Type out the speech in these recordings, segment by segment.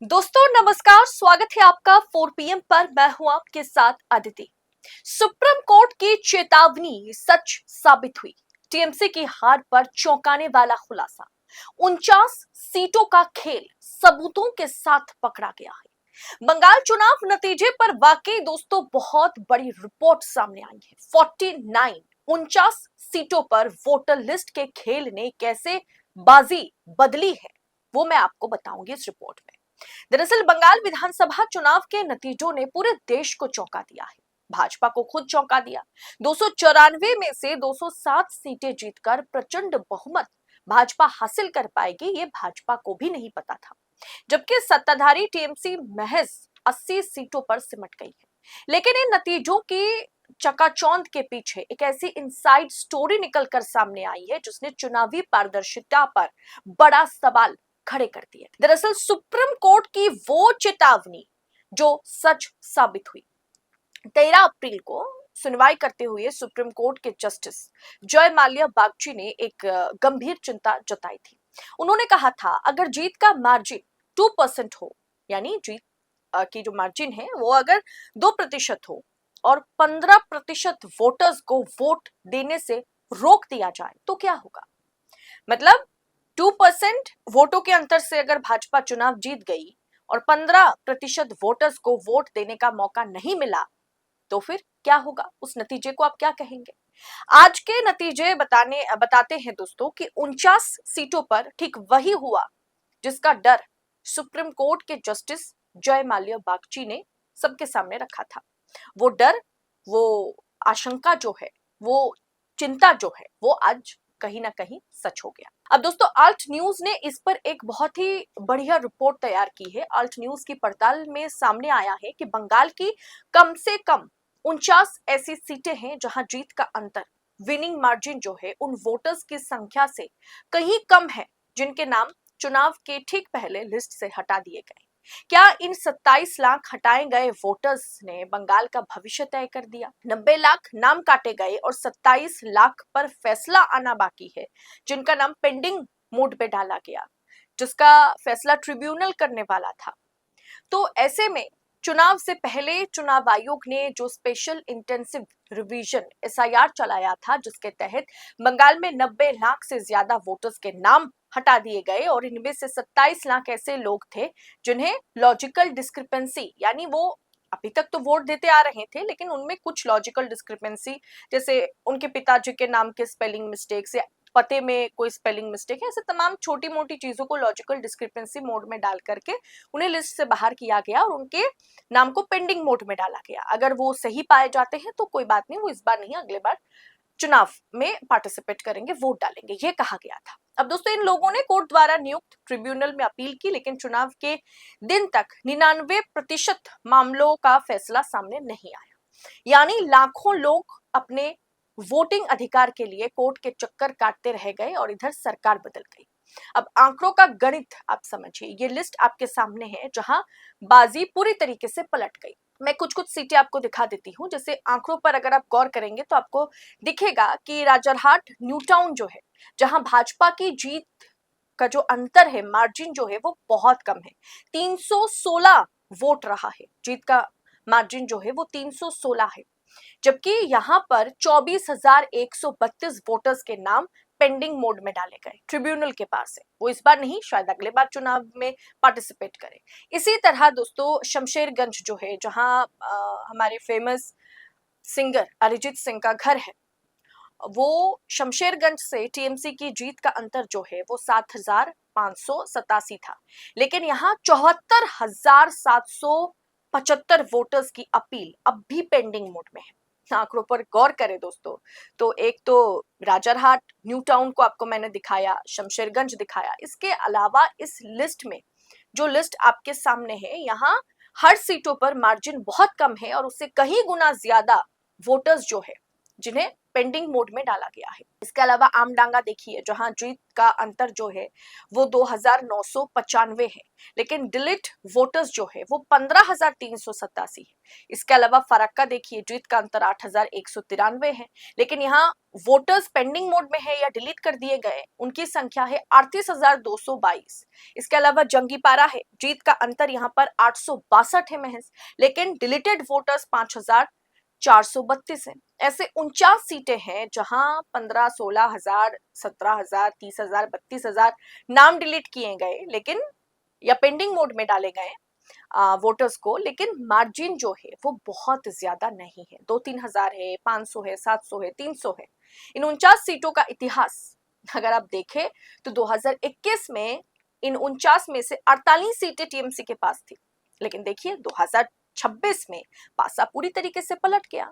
दोस्तों नमस्कार, स्वागत है आपका 4 PM पर। मैं हूं आपके साथ अदिति। सुप्रीम कोर्ट की चेतावनी सच साबित हुई। टीएमसी की हार पर चौंकाने वाला खुलासा। 49 सीटों का खेल सबूतों के साथ पकड़ा गया है। बंगाल चुनाव नतीजे पर वाकई दोस्तों बहुत बड़ी रिपोर्ट सामने आई है। 49 सीटों पर वोटर लिस्ट के खेल ने कैसे बाजी बदली है, वो मैं आपको बताऊंगी इस रिपोर्ट में। दरअसल बंगाल विधानसभा चुनाव के नतीजों ने पूरे देश को चौंका दिया है। भाजपा को खुद चौंका दिया। 294 में से 207 सीटें जीतकर प्रचंड बहुमत भाजपा हासिल कर पाएगी, ये भाजपा को भी नहीं पता था। जबकि सत्ताधारी टीएमसी महज 80 सीटों पर सिमट गई है। लेकिन इन नतीजों की चकाचौंध के पीछे एक ऐसी इनसाइड स्टोरी निकलकर सामने आई है जिसने चुनावी पारदर्शिता पर बड़ा सवाल खड़े कर दिए। दरअसल सुप्रीम कोर्ट की वो चेतावनी जो सच साबित हुई। 13 अप्रैल को सुनवाई करते हुए सुप्रीम कोर्ट के जस्टिस जय माल्या बागची ने एक गंभीर चिंता जताई थी। उन्होंने कहा था, अगर जीत का मार्जिन 2% हो, यानी जीत की जो मार्जिन है वो अगर 2% हो और 15% वोटर्स को वोट देने से रोक दिया जाए तो क्या होगा। मतलब 2% वोटों के अंतर से अगर भाजपा चुनाव जीत गई और 15% वोटर्स को वोट देने का मौका नहीं मिला तो फिर क्या होगा, उस नतीजे को आप क्या कहेंगे। आज के नतीजे बताते हैं दोस्तों कि 49 सीटों पर ठीक वही हुआ जिसका डर सुप्रीम कोर्ट के जस्टिस जय माल्या बागची ने सबके सामने रखा था। वो डर, वो आशंका जो है, वो चिंता जो है, वो आज कहीं ना कहीं सच हो गया। अब दोस्तों आल्ट न्यूज ने इस पर एक बहुत ही बढ़िया रिपोर्ट तैयार की है। आल्ट न्यूज की पड़ताल में सामने आया है कि बंगाल की कम से कम 49 ऐसी सीटें हैं जहां जीत का अंतर, विनिंग मार्जिन जो है, उन वोटर्स की संख्या से कहीं कम है जिनके नाम चुनाव के ठीक पहले लिस्ट से हटा दिए गए। क्या इन 27 लाख हटाए गए वोटर्स ने बंगाल का भविष्य तय कर दिया? 90 लाख नाम काटे गए और 27 लाख पर फैसला आना बाकी है, जिनका नाम पेंडिंग मोड पे डाला गया, जिसका फैसला ट्रिब्यूनल करने वाला था। तो ऐसे में चुनाव से पहले चुनाव आयोग ने जो स्पेशल इंटेंसिव रिवीजन एसआईआर चलाया था, जिसके तहत बंगाल में 90 लाख से ज्यादा वोटर्स के नाम हटा दिए गए और इनमें से 27 लाख ऐसे लोग थे जिन्हें लॉजिकल डिस्क्रिपेंसी, यानी वो अभी तक तो वोट देते आ रहे थे लेकिन उनमें कुछ लॉजिकल डिस्क्रिपेंसी, जैसे उनके पिताजी के नाम के स्पेलिंग मिस्टेक्स या पते में कोई स्पेलिंग मिस्टेक है, ऐसे तमाम छोटी मोटी चीजों को लॉजिकल डिस्क्रिपेंसी मोड में डाल करके उन्हें लिस्ट से बाहर किया गया और उनके नाम को पेंडिंग मोड में डाला गया। अगर वो सही पाए जाते हैं तो कोई बात नहीं, वो इस बार नहीं अगले बार चुनाव में पार्टिसिपेट करेंगे, वोट डालेंगे, ये कहा गया था। अब दोस्तों इन लोगों ने कोर्ट द्वारा नियुक्त ट्रिब्यूनल में अपील की, लेकिन चुनाव के दिन तक 99% मामलों का फैसला सामने नहीं आया। यानी लाखों लोग अपने वोटिंग अधिकार के लिए कोर्ट के चक्कर काटते रह गए और इधर सरकार बदल गई। अब आंकड़ों का गणित आप समझिए, ये लिस्ट आपके सामने है जहां बाजी पूरी तरीके से पलट गई। मैं कुछ कुछ सीटें आपको दिखा देती हूँ। जैसे आंकड़ों पर अगर आप गौर करेंगे तो आपको दिखेगा कि राजरहाट न्यू टाउन जो है, जहां भाजपा की जीत का जो अंतर है, मार्जिन जो है, वो बहुत कम है। 316 वोट रहा है, जीत का मार्जिन जो है वो 316 है। जबकि यहां पर 24,132 वोटर्स के नाम पेंडिंग मोड में डाले गए ट्रिब्यूनल के पास है। वो इस बार नहीं, शायद अगले बार चुनाव में पार्टिसिपेट करे। इसी तरह दोस्तों शमशेरगंज जो है, जहां हमारे फेमस सिंगर अरिजीत सिंह का घर है, वो शमशेरगंज से टीएमसी की जीत का अंतर जो है वो 7,587 था। लेकिन यहाँ 74,775 वोटर्स की अपील अब भी पेंडिंग मोड में है। आंकड़ों पर गौर करें दोस्तों, तो एक तो राजरहाट न्यू टाउन को आपको मैंने दिखाया, शमशेरगंज दिखाया, इसके अलावा इस लिस्ट में जो लिस्ट आपके सामने है, यहाँ हर सीटों पर मार्जिन बहुत कम है और उससे कहीं गुना ज्यादा वोटर्स जो है जिन्हें पेंडिंग मोड में डाला गया है। इसके अलावा आमडांगा देखिए, जहां जीत का अंतर जो है वो 2995 है, लेकिन डिलीट वोटर्स जो है वो 15387 है। इसके अलावा फरक्का देखिए, जीत का अंतर 8193 है, लेकिन यहाँ वोटर्स पेंडिंग मोड में है या डिलीट कर दिए गए उनकी संख्या है 38222। इसके अलावा जंगीपारा है, जीत का अंतर यहाँ पर 862 है महज, लेकिन डिलीटेड वोटर्स 5432 है। ऐसे 49 सीटें हैं जहां 15, 16,000, 17,000, 30,000, 32,000 नाम डिलीट किए गए, लेकिन या पेंडिंग मोड में डाले गए वोटर्स को, लेकिन मार्जिन जो है वो बहुत ज्यादा नहीं है। 2-3 हजार है, 500 है, 700 है, 300 है। इन 49 सीटों का इतिहास अगर आप देखें तो 2021 में इन 49 में से 48 सीटें टीएमसी के पास थी, लेकिन देखिए 2026 में पासा पूरी तरीके से पलट गया।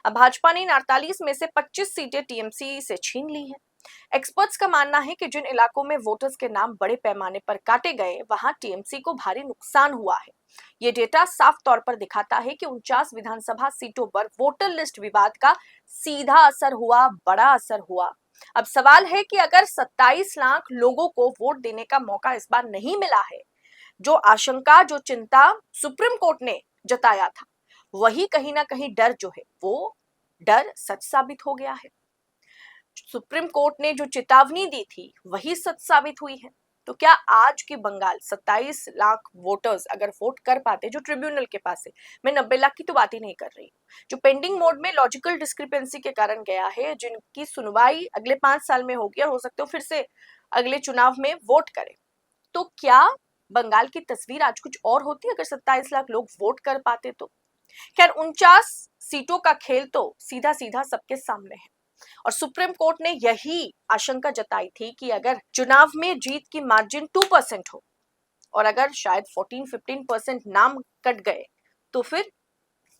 अब भाजपा ने इन 48 में से 25 सीटें टीएमसी से छीन ली है। एक्सपर्ट्स का मानना है कि जिन इलाकों में वोटर्स के नाम बड़े पैमाने पर काटे गए वहां टीएमसी को भारी नुकसान हुआ है। ये डेटा साफ तौर पर दिखाता है कि 49 विधानसभा सीटों पर वोटर लिस्ट विवाद का सीधा असर हुआ, बड़ा असर हुआ। अब सवाल है कि अगर 27 लाख लोगों को वोट देने का मौका इस बार नहीं मिला है, जो आशंका, जो चिंता सुप्रीम कोर्ट ने जताया था, वही कहीं ना कहीं डर जो है वो डर सच साबित हो गया है। सुप्रीम कोर्ट ने जो चेतावनी दी थी वही सच साबित हुई है। तो क्या आज की बंगाल 27 लाख वोटर्स अगर वोट कर पाते जो ट्रिब्यूनल के पास है, मैं 90 लाख की तो बात ही नहीं कर रही हूँ, जो पेंडिंग मोड में लॉजिकल डिस्क्रिपेंसी के कारण गया है, जिनकी सुनवाई अगले 5 साल में होगी और हो सकते हो फिर से अगले चुनाव में वोट करे, तो क्या बंगाल की तस्वीर आज कुछ और होती अगर 27 लाख लोग वोट कर पाते तो? खैर 49 सीटों का खेल तो सीधा सीधा सबके सामने है और सुप्रीम कोर्ट ने यही आशंका जताई थी कि अगर चुनाव में जीत की मार्जिन 2% हो और अगर शायद 14-15% नाम कट गए तो फिर,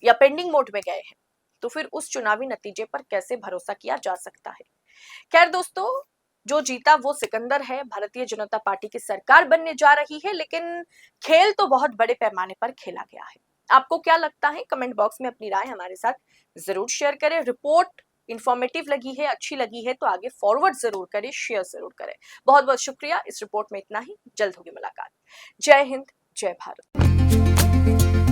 या पेंडिंग मोड में गए हैं, तो फिर उस चुनावी नतीजे पर कैसे भरोसा किया जा सकता है। खैर दोस्तों, जो जीता वो सिकंदर है, भारतीय जनता पार्टी की सरकार बनने जा रही है, लेकिन खेल तो बहुत बड़े पैमाने पर खेला गया है। आपको क्या लगता है? कमेंट बॉक्स में अपनी राय हमारे साथ जरूर शेयर करें। रिपोर्ट इंफॉर्मेटिव लगी है, अच्छी लगी है तो आगे फॉरवर्ड जरूर करें, शेयर जरूर करें। बहुत बहुत शुक्रिया। इस रिपोर्ट में इतना ही, जल्द होगी मुलाकात। जय हिंद, जय भारत।